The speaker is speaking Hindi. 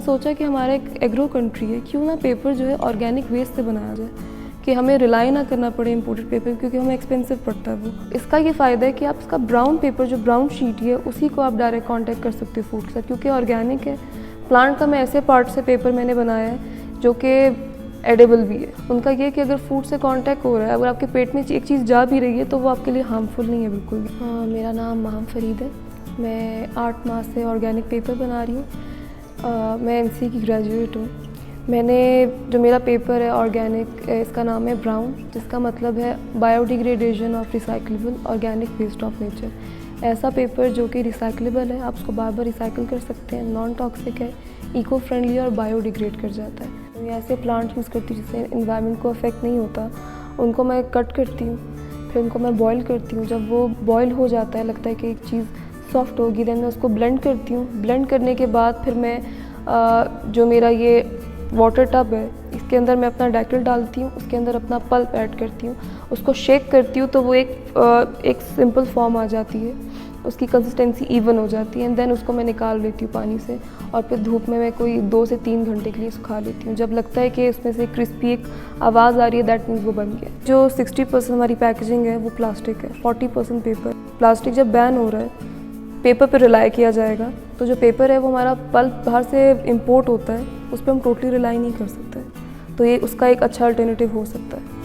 सोचा कि हमारा एक एग्रो कंट्री है, क्यों ना पेपर जो है ऑर्गेनिक वेस्ट से बनाया जाए, कि हमें रिलाई ना करना पड़े इम्पोर्टेड पेपर, क्योंकि हमें एक्सपेंसिव पड़ता है वो। इसका ये फ़ायदा है कि आप इसका ब्राउन पेपर, जो ब्राउन शीट है, उसी को आप डायरेक्ट कांटेक्ट कर सकते हो फूड के साथ, क्योंकि ऑर्गेनिक है। प्लांट का मैं ऐसे पार्ट से पेपर मैंने बनाया है जो कि एडिबल भी है। उनका ये है कि अगर फूड से कांटेक्ट हो रहा है, अगर आपके पेट में एक चीज़ जा भी रही है तो वो आपके लिए हार्मफुल नहीं है बिल्कुल भी। हाँ, मेरा नाम महम फरीद है। मैं 8 माह से ऑर्गेनिक पेपर बना रही हूँ। मैं एमसीए की ग्रेजुएट हूँ। मैंने जो मेरा पेपर है ऑर्गेनिक, इसका नाम है ब्राउन, जिसका मतलब है biodegradation of recyclable organic waste of nature. ऐसा पेपर जो कि रिसाइक्लेबल है, आप उसको बार बार रिसाइकिल कर सकते हैं, नॉन टॉक्सिक है, इको फ्रेंडली और बायोडिग्रेड कर जाता है। मैं ऐसे प्लांट यूज़ करती हूँ जिससे इन्वायरमेंट को अफेक्ट नहीं होता। उनको मैं कट करती हूँ, फिर उनको मैं बॉईल करती हूँ। जब वो बॉईल हो जाता है, लगता है कि एक चीज़ सॉफ्ट होगी, देन मैं उसको ब्लेंड करती हूँ। ब्लेंड करने के बाद फिर मैं जो मेरा ये वाटर टब है, इसके अंदर मैं अपना डेटल डालती हूँ, उसके अंदर अपना पल्प ऐड करती हूँ, उसको शेक करती हूँ तो वो एक सिंपल फॉर्म आ जाती है, उसकी कंसिस्टेंसी इवन हो जाती है। एंड देन उसको मैं निकाल लेती हूँ पानी से, और फिर धूप में मैं कोई 2 से 3 घंटे के लिए सुखा लेती हूँ। जब लगता है कि उसमें से क्रिस्पी एक आवाज़ आ रही है, दैट मीन्स वो बन गया। जो 60% हमारी पैकेजिंग है वो प्लास्टिक है, 40% पेपर। प्लास्टिक जब बैन हो रहा है, पेपर पर रिलाई किया जाएगा, तो जो पेपर है वो हमारा पल्प बाहर से इंपोर्ट होता है, उस पर हम टोटली रिलाई नहीं कर सकते। तो ये उसका एक अच्छा अल्टरनेटिव हो सकता है।